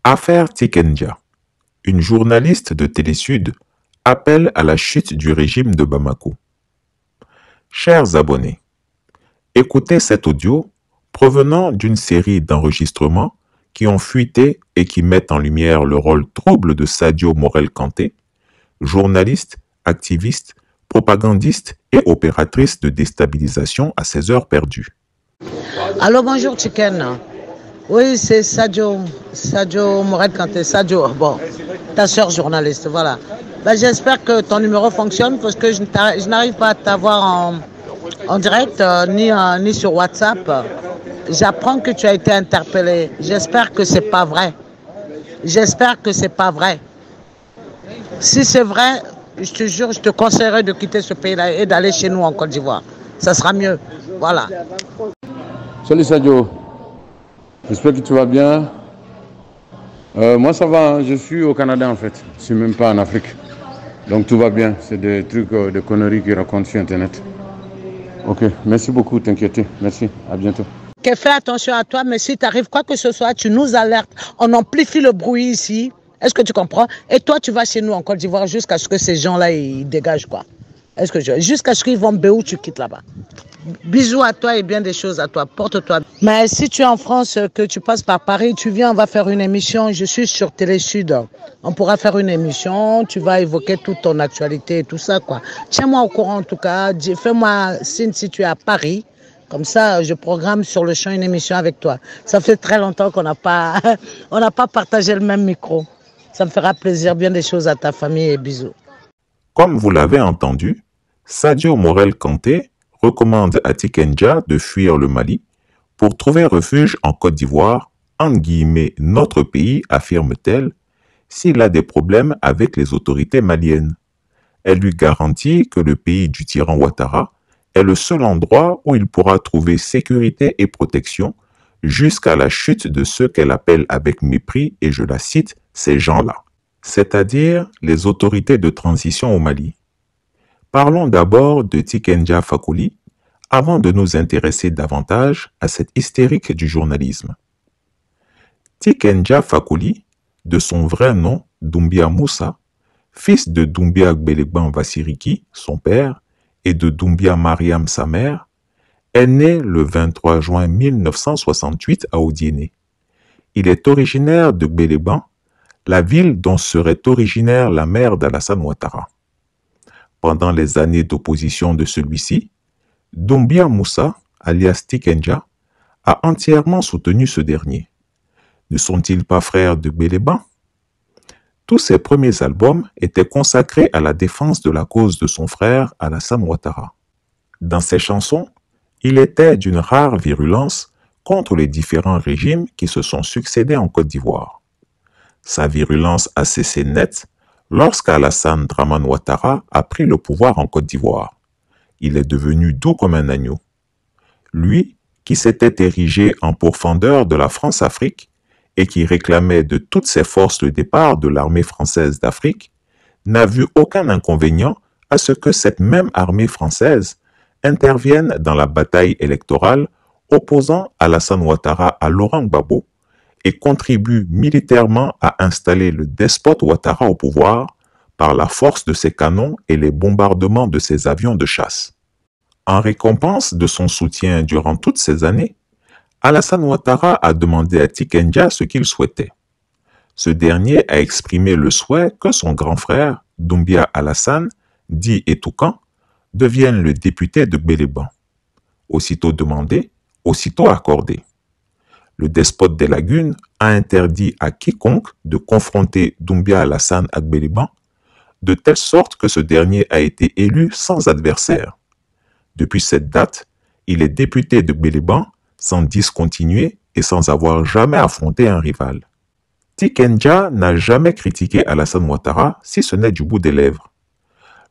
Affaire Tikenja. Une journaliste de Télésud appelle à la chute du régime de Bamako. Chers abonnés, écoutez cet audio provenant d'une série d'enregistrements qui ont fuité et qui mettent en lumière le rôle trouble de Sadio Morel Kanté, journaliste, activiste, propagandiste et opératrice de déstabilisation à ses heures perdues. Allô, bonjour Chicken. Oui, c'est Sadio Morel Kanté. Sadio, bon, ta soeur journaliste, voilà. Ben, j'espère que ton numéro fonctionne parce que je n'arrive pas à t'avoir en direct ni sur WhatsApp. J'apprends que tu as été interpellé. J'espère que c'est pas vrai. J'espère que c'est pas vrai. Si c'est vrai, je te jure, je te conseillerais de quitter ce pays-là et d'aller chez nous en Côte d'Ivoire. Ça sera mieux. Voilà. Salut Sadio. J'espère que tu vas bien. Moi ça va, hein. Je suis au Canada en fait. Je suis même pas en Afrique. Donc tout va bien. C'est des trucs, des conneries qu'ils racontent sur Internet. Ok, merci beaucoup, t'inquiète. Merci, à bientôt. Ok, fais attention à toi, mais si t'arrive quoi que ce soit, tu nous alertes. On amplifie le bruit ici. Est-ce que tu comprends? Et toi, tu vas chez nous en Côte d'Ivoire jusqu'à ce que ces gens-là, ils dégagent quoi. Jusqu'à ce qu'ils vont Béou, tu quittes là-bas. Bisous à toi et bien des choses à toi. Porte-toi. Mais si tu es en France, que tu passes par Paris, tu viens, on va faire une émission. Je suis sur Télésud. On pourra faire une émission. Tu vas évoquer toute ton actualité et tout ça, quoi. Tiens-moi au courant en tout cas. Fais-moi signe si tu es à Paris. Comme ça, je programme sur le champ une émission avec toi. Ça fait très longtemps qu'on n'a pas partagé le même micro. Ça me fera plaisir. Bien des choses à ta famille et bisous. Comme vous l'avez entendu, Sadio Morel Kanté recommande à Tikenja de fuir le Mali pour trouver refuge en Côte d'Ivoire, entre guillemets notre pays, affirme-t-elle, s'il a des problèmes avec les autorités maliennes. Elle lui garantit que le pays du tyran Ouattara est le seul endroit où il pourra trouver sécurité et protection jusqu'à la chute de ceux qu'elle appelle avec mépris, et je la cite, ces gens-là, c'est-à-dire les autorités de transition au Mali. Parlons d'abord de Tikenja Fakoly, avant de nous intéresser davantage à cette hystérique du journalisme. Tikenja Fakoly, de son vrai nom Doumbia Moussa, fils de Doumbia Gbeleban Vassiriki, son père, et de Doumbia Mariam, sa mère, est né le 23 juin 1968 à Odiéné. Il est originaire de Gbeleban, la ville dont serait originaire la mère d'Alassane Ouattara. Pendant les années d'opposition de celui-ci, Doumbia Moussa, alias Tikenja, a entièrement soutenu ce dernier. Ne sont-ils pas frères de Gbeleban? Tous ses premiers albums étaient consacrés à la défense de la cause de son frère Alassane Ouattara. Dans ses chansons, il était d'une rare virulence contre les différents régimes qui se sont succédés en Côte d'Ivoire. Sa virulence a cessé nette lorsqu'Alassane Dramane Ouattara a pris le pouvoir en Côte d'Ivoire. Il est devenu doux comme un agneau. Lui, qui s'était érigé en pourfendeur de la France-Afrique et qui réclamait de toutes ses forces le départ de l'armée française d'Afrique, n'a vu aucun inconvénient à ce que cette même armée française intervienne dans la bataille électorale opposant Alassane Ouattara à Laurent Gbagbo et contribue militairement à installer le despote Ouattara au pouvoir par la force de ses canons et les bombardements de ses avions de chasse. En récompense de son soutien durant toutes ces années, Alassane Ouattara a demandé à Tikenja ce qu'il souhaitait. Ce dernier a exprimé le souhait que son grand frère, Doumbia Alassane, dit Etoukan, devienne le député de Gbeleban. Aussitôt demandé, aussitôt accordé. Le despote des lagunes a interdit à quiconque de confronter Doumbia Alassane à Gbeleban, de telle sorte que ce dernier a été élu sans adversaire. Depuis cette date, il est député de Gbeleban sans discontinuer et sans avoir jamais affronté un rival. Tikenja n'a jamais critiqué Alassane Ouattara, si ce n'est du bout des lèvres.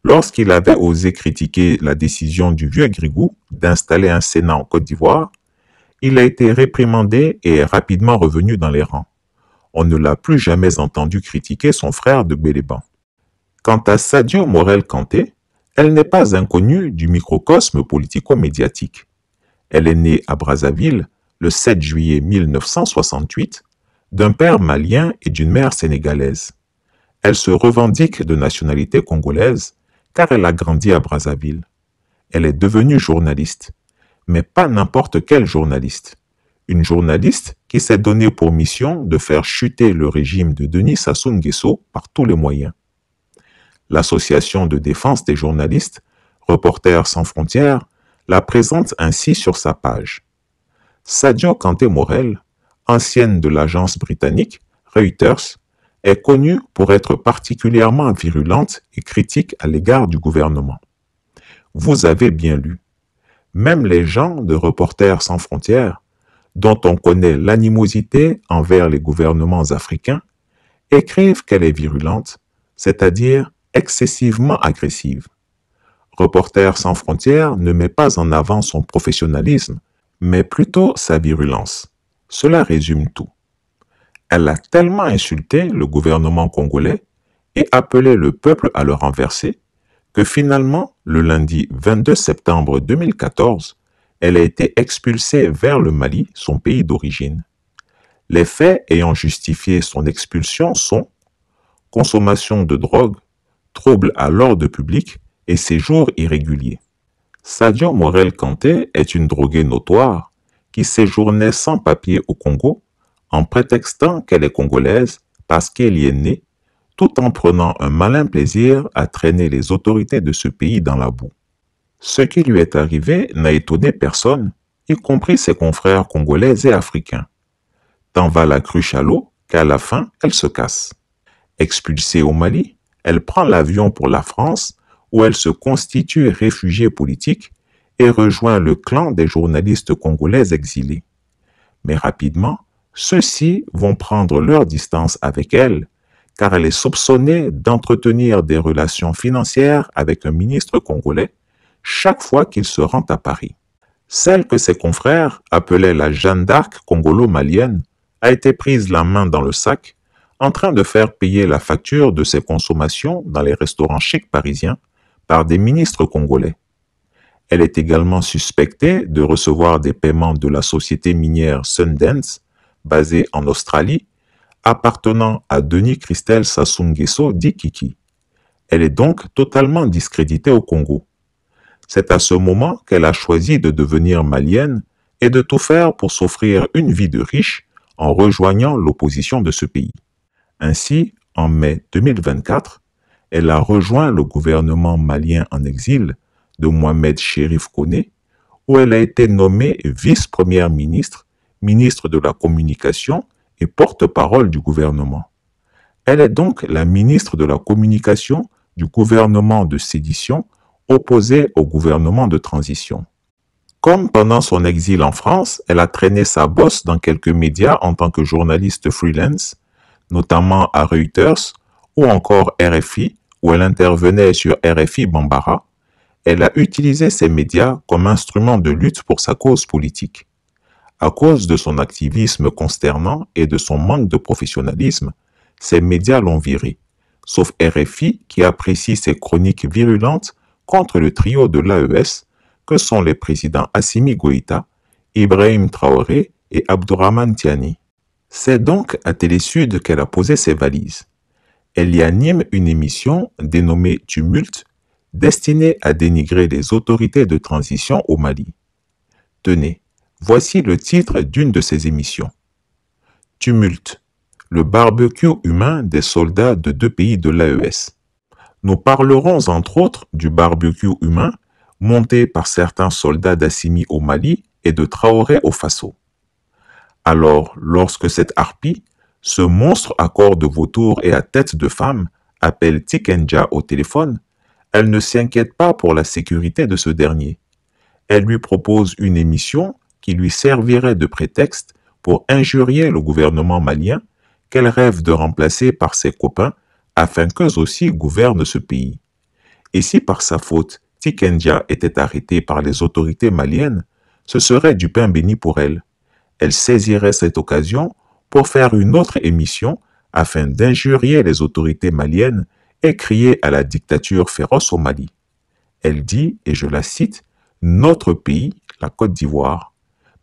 Lorsqu'il avait osé critiquer la décision du vieux Grigou d'installer un Sénat en Côte d'Ivoire, il a été réprimandé et est rapidement revenu dans les rangs. On ne l'a plus jamais entendu critiquer son frère de Gbeleban. Quant à Sadio Morel Kanté, elle n'est pas inconnue du microcosme politico-médiatique. Elle est née à Brazzaville le 7 juillet 1968 d'un père malien et d'une mère sénégalaise. Elle se revendique de nationalité congolaise car elle a grandi à Brazzaville. Elle est devenue journaliste, mais pas n'importe quelle journaliste. Une journaliste qui s'est donnée pour mission de faire chuter le régime de Denis Sassou Nguesso par tous les moyens. L'Association de défense des journalistes, Reporters sans frontières, la présente ainsi sur sa page. Sadio Kanté Morel, ancienne de l'agence britannique Reuters, est connue pour être particulièrement virulente et critique à l'égard du gouvernement. Vous avez bien lu. Même les gens de Reporters sans frontières, dont on connaît l'animosité envers les gouvernements africains, écrivent qu'elle est virulente, c'est-à-dire excessivement agressive. Reporters sans frontières ne met pas en avant son professionnalisme, mais plutôt sa virulence. Cela résume tout. Elle a tellement insulté le gouvernement congolais et appelé le peuple à le renverser que finalement, le lundi 22 septembre 2014, elle a été expulsée vers le Mali, son pays d'origine. Les faits ayant justifié son expulsion sont consommation de drogue, troubles à l'ordre public et séjour irrégulier. Sadio Morel Kanté est une droguée notoire qui séjournait sans papier au Congo en prétextant qu'elle est congolaise parce qu'elle y est née, tout en prenant un malin plaisir à traîner les autorités de ce pays dans la boue. Ce qui lui est arrivé n'a étonné personne, y compris ses confrères congolais et africains. Tant va la cruche à l'eau qu'à la fin, elle se casse. Expulsée au Mali, elle prend l'avion pour la France où elle se constitue réfugiée politique et rejoint le clan des journalistes congolais exilés. Mais rapidement, ceux-ci vont prendre leur distance avec elle, car elle est soupçonnée d'entretenir des relations financières avec un ministre congolais chaque fois qu'il se rend à Paris. Celle que ses confrères appelaient la Jeanne d'Arc congolo-malienne a été prise la main dans le sac, en train de faire payer la facture de ses consommations dans les restaurants chics parisiens par des ministres congolais. Elle est également suspectée de recevoir des paiements de la société minière Sundance, basée en Australie, appartenant à Denis Christel Sassou Nguesso dit Kiki. Elle est donc totalement discréditée au Congo. C'est à ce moment qu'elle a choisi de devenir malienne et de tout faire pour s'offrir une vie de riche en rejoignant l'opposition de ce pays. Ainsi, en mai 2024, elle a rejoint le gouvernement malien en exil de Mohamed Chérif Koné, où elle a été nommée vice-première ministre, ministre de la Communication et porte-parole du gouvernement. Elle est donc la ministre de la Communication du gouvernement de sédition opposé au gouvernement de transition. Comme pendant son exil en France, elle a traîné sa bosse dans quelques médias en tant que journaliste freelance, notamment à Reuters ou encore RFI, où elle intervenait sur RFI Bambara. Elle a utilisé ces médias comme instrument de lutte pour sa cause politique. À cause de son activisme consternant et de son manque de professionnalisme, ces médias l'ont virée, sauf RFI qui apprécie ses chroniques virulentes contre le trio de l'AES que sont les présidents Assimi Goïta, Ibrahim Traoré et Abdourahmane Tiani. C'est donc à Télésud qu'elle a posé ses valises. Elle y anime une émission dénommée Tumulte, destinée à dénigrer les autorités de transition au Mali. Tenez, voici le titre d'une de ces émissions. Tumulte, le barbecue humain des soldats de deux pays de l'AES. Nous parlerons entre autres du barbecue humain monté par certains soldats d'Assimi au Mali et de Traoré au Faso. Alors, lorsque cette harpie, ce monstre à corps de vautour et à tête de femme, appelle Tikenja au téléphone, elle ne s'inquiète pas pour la sécurité de ce dernier. Elle lui propose une émission qui lui servirait de prétexte pour injurier le gouvernement malien qu'elle rêve de remplacer par ses copains afin qu'eux aussi gouvernent ce pays. Et si par sa faute, Tikenja était arrêté par les autorités maliennes, ce serait du pain béni pour elle. Elle saisirait cette occasion pour faire une autre émission afin d'injurier les autorités maliennes et crier à la dictature féroce au Mali. Elle dit, et je la cite, « Notre pays, la Côte d'Ivoire ».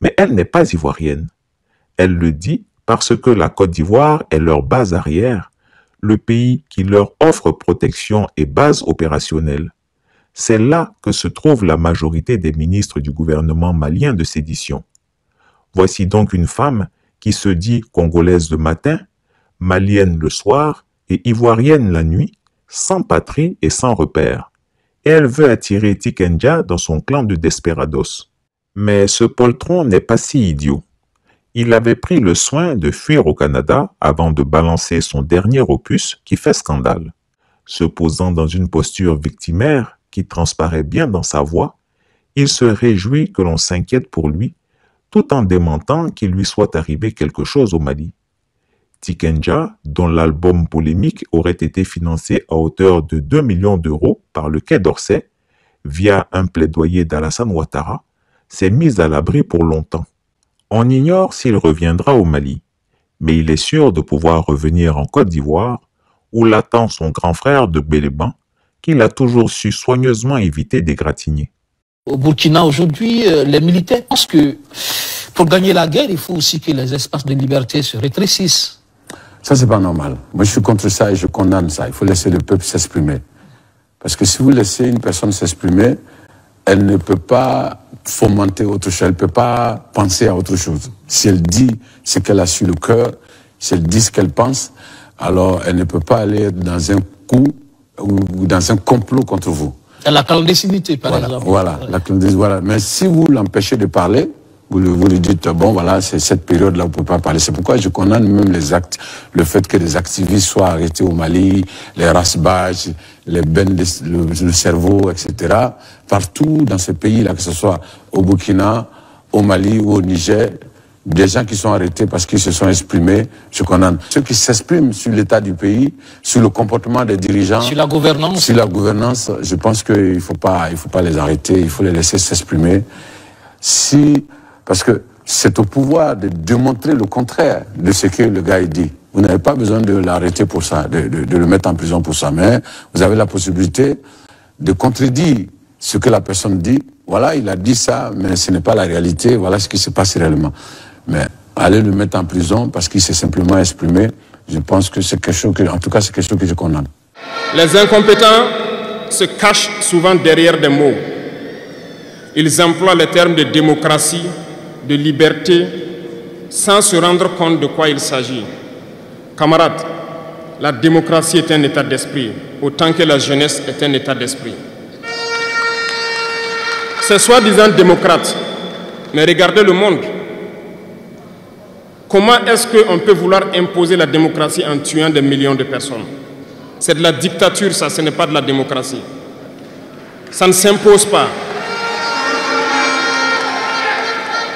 Mais elle n'est pas ivoirienne. Elle le dit parce que la Côte d'Ivoire est leur base arrière, le pays qui leur offre protection et base opérationnelle. C'est là que se trouve la majorité des ministres du gouvernement malien de sédition. Voici donc une femme qui se dit congolaise le matin, malienne le soir et ivoirienne la nuit, sans patrie et sans repère. Et elle veut attirer Tikenja dans son clan de desperados. Mais ce poltron n'est pas si idiot. Il avait pris le soin de fuir au Canada avant de balancer son dernier opus qui fait scandale. Se posant dans une posture victimaire qui transparaît bien dans sa voix, il se réjouit que l'on s'inquiète pour lui, tout en démentant qu'il lui soit arrivé quelque chose au Mali. Tikenja, dont l'album polémique aurait été financé à hauteur de 2 millions d'euros par le Quai d'Orsay, via un plaidoyer d'Alassane Ouattara, s'est mis à l'abri pour longtemps. On ignore s'il reviendra au Mali, mais il est sûr de pouvoir revenir en Côte d'Ivoire, où l'attend son grand frère de Béléban, qu'il a toujours su soigneusement éviter d'égratigner. Au Burkina aujourd'hui, les militaires pensent que pour gagner la guerre, il faut aussi que les espaces de liberté se rétrécissent. Ça, c'est pas normal. Moi, je suis contre ça et je condamne ça. Il faut laisser le peuple s'exprimer. Parce que si vous laissez une personne s'exprimer, elle ne peut pas fomenter autre chose, elle ne peut pas penser à autre chose. Si elle dit ce qu'elle a sur le cœur, si elle dit ce qu'elle pense, alors elle ne peut pas aller dans un coup ou dans un complot contre vous. La clandestinité, par exemple. Voilà, la clandestinité, voilà. Mais si vous l'empêchez de parler, vous lui dites, bon, voilà, c'est cette période-là, on ne peut pas parler. C'est pourquoi je condamne même les actes, le fait que des activistes soient arrêtés au Mali, les rasbages, les bennes, le cerveau, etc. Partout dans ce pays-là, que ce soit au Burkina, au Mali ou au Niger, des gens qui sont arrêtés parce qu'ils se sont exprimés, je condamne. Ceux qui s'expriment sur l'état du pays, sur le comportement des dirigeants, sur la gouvernance, je pense qu'il faut pas les arrêter, il faut les laisser s'exprimer. Parce que c'est au pouvoir de démontrer le contraire de ce que le gars dit. Vous n'avez pas besoin de l'arrêter pour ça, de le mettre en prison pour ça, mais vous avez la possibilité de contredire ce que la personne dit. Voilà, il a dit ça, mais ce n'est pas la réalité, voilà ce qui se passe réellement. Mais aller le mettre en prison parce qu'il s'est simplement exprimé, je pense que c'est quelque chose en tout cas, c'est quelque chose que je condamne. Les incompétents se cachent souvent derrière des mots. Ils emploient les termes de démocratie, de liberté, sans se rendre compte de quoi il s'agit. Camarades, la démocratie est un état d'esprit, autant que la jeunesse est un état d'esprit. C'est soi-disant démocrate, mais regardez le monde. Comment est-ce qu'on peut vouloir imposer la démocratie en tuant des millions de personnes? C'est de la dictature, ça, ce n'est pas de la démocratie. Ça ne s'impose pas.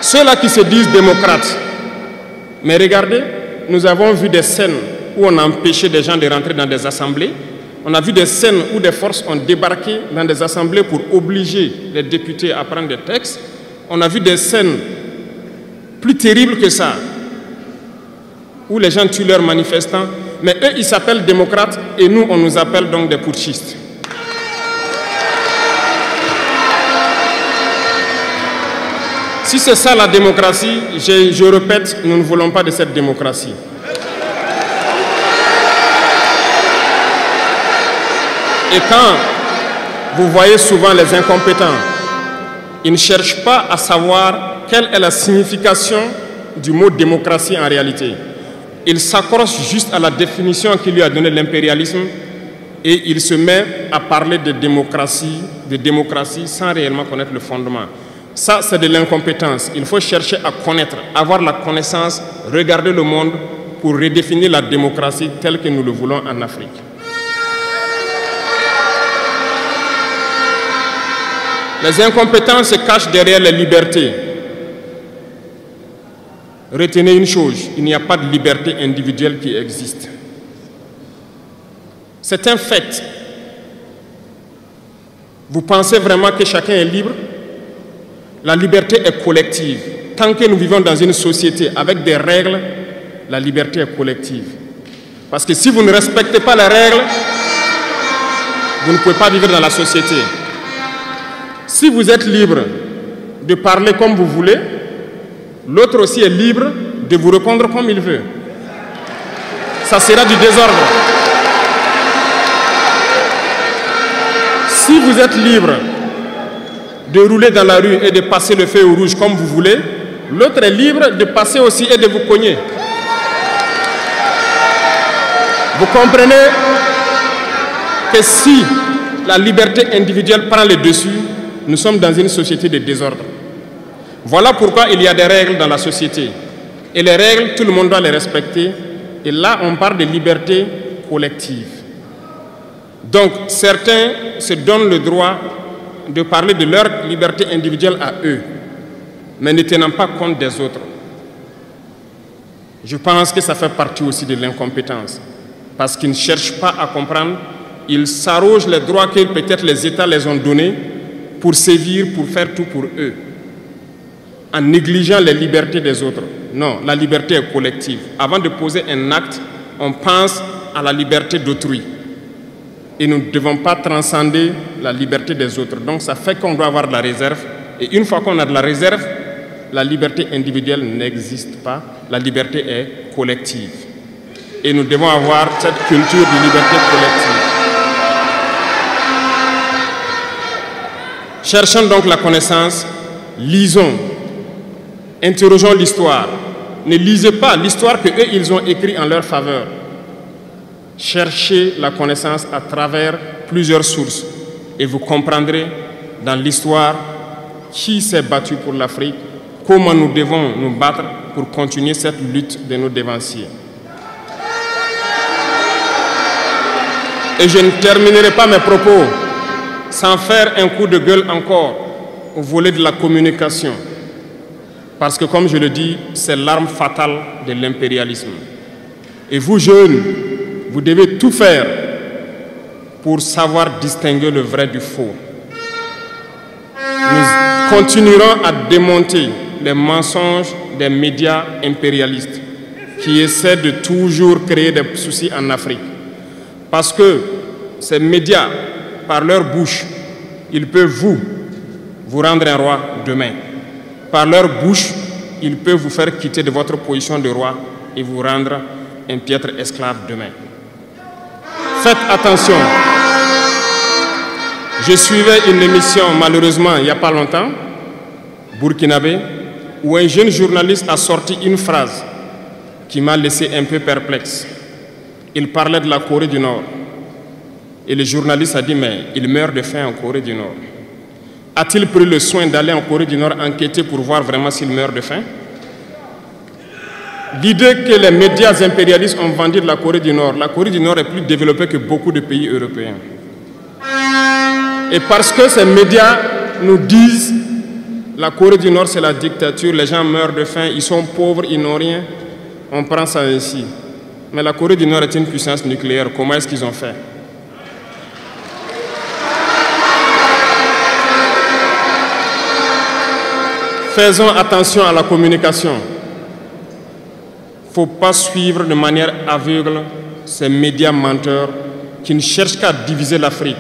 Ceux-là qui se disent démocrates, mais regardez, nous avons vu des scènes où on a empêché des gens de rentrer dans des assemblées. On a vu des scènes où des forces ont débarqué dans des assemblées pour obliger les députés à prendre des textes. On a vu des scènes plus terribles que ça, où les gens tuent leurs manifestants, mais eux, ils s'appellent démocrates et nous, on nous appelle donc des putschistes. Si c'est ça la démocratie, je répète, nous ne voulons pas de cette démocratie. Et quand vous voyez souvent les incompétents, ils ne cherchent pas à savoir quelle est la signification du mot démocratie en réalité. Ils s'accrochent juste à la définition qui lui a donné l'impérialisme et il se met à parler de démocratie sans réellement connaître le fondement. Ça, c'est de l'incompétence. Il faut chercher à connaître, avoir la connaissance, regarder le monde pour redéfinir la démocratie telle que nous le voulons en Afrique. Les incompétents se cachent derrière les libertés. Retenez une chose, il n'y a pas de liberté individuelle qui existe. C'est un fait. Vous pensez vraiment que chacun est libre? La liberté est collective. Tant que nous vivons dans une société avec des règles, la liberté est collective. Parce que si vous ne respectez pas les règles, vous ne pouvez pas vivre dans la société. Si vous êtes libre de parler comme vous voulez, l'autre aussi est libre de vous répondre comme il veut. Ça sera du désordre. Si vous êtes libre de rouler dans la rue et de passer le feu rouge comme vous voulez, l'autre est libre de passer aussi et de vous cogner. Vous comprenez que si la liberté individuelle prend le dessus, nous sommes dans une société de désordre. Voilà pourquoi il y a des règles dans la société. Et les règles, tout le monde doit les respecter. Et là, on parle de liberté collective. Donc, certains se donnent le droit de parler de leur liberté individuelle à eux, mais ne tenant pas compte des autres. Je pense que ça fait partie aussi de l'incompétence, parce qu'ils ne cherchent pas à comprendre, ils s'arrogent les droits que peut-être les États les ont donnés pour sévir, pour faire tout pour eux, en négligeant les libertés des autres. Non, la liberté est collective. Avant de poser un acte, on pense à la liberté d'autrui. Et nous ne devons pas transcender la liberté des autres. Donc ça fait qu'on doit avoir de la réserve. Et une fois qu'on a de la réserve, la liberté individuelle n'existe pas. La liberté est collective. Et nous devons avoir cette culture de liberté collective. Cherchons donc la connaissance, lisons, interrogeons l'histoire. Ne lisez pas l'histoire qu'eux, ils ont écrite en leur faveur. Cherchez la connaissance à travers plusieurs sources et vous comprendrez dans l'histoire qui s'est battu pour l'Afrique, comment nous devons nous battre pour continuer cette lutte de nos dévanciers. Et je ne terminerai pas mes propos sans faire un coup de gueule encore au volet de la communication. Parce que comme je le dis, c'est l'arme fatale de l'impérialisme. Et vous jeunes, vous devez tout faire pour savoir distinguer le vrai du faux. Nous continuerons à démonter les mensonges des médias impérialistes qui essaient de toujours créer des soucis en Afrique. Parce que ces médias, par leur bouche, ils peuvent vous rendre un roi demain. Par leur bouche, ils peuvent vous faire quitter de votre position de roi et vous rendre un piètre esclave demain. Faites attention. Je suivais une émission, malheureusement, il n'y a pas longtemps, burkinabé, où un jeune journaliste a sorti une phrase qui m'a laissé un peu perplexe. Il parlait de la Corée du Nord. Et le journaliste a dit, mais il meurt de faim en Corée du Nord. A-t-il pris le soin d'aller en Corée du Nord enquêter pour voir vraiment s'il meurt de faim? L'idée que les médias impérialistes ont vendu de la Corée du Nord est plus développée que beaucoup de pays européens. Et parce que ces médias nous disent la Corée du Nord c'est la dictature, les gens meurent de faim, ils sont pauvres, ils n'ont rien, on prend ça ainsi. Mais la Corée du Nord est une puissance nucléaire, comment est-ce qu'ils ont fait? Faisons attention à la communication. Il ne faut pas suivre de manière aveugle ces médias menteurs qui ne cherchent qu'à diviser l'Afrique.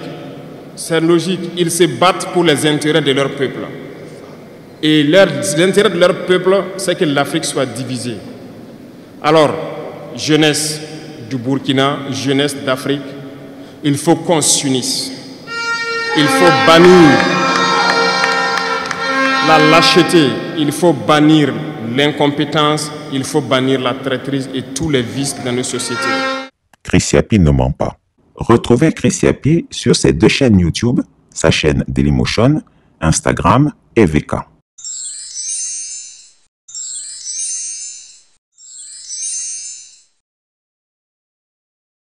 C'est logique, ils se battent pour les intérêts de leur peuple. Et l'intérêt de leur peuple, c'est que l'Afrique soit divisée. Alors, jeunesse du Burkina, jeunesse d'Afrique, il faut qu'on s'unisse. Il faut bannir la lâcheté, il faut bannir l'incompétence, il faut bannir la traîtrise et tous les vices dans nos sociétés. Chris Yapi ne ment pas. Retrouvez Chris Yapi sur ses deux chaînes YouTube, sa chaîne Dailymotion, Instagram et VK.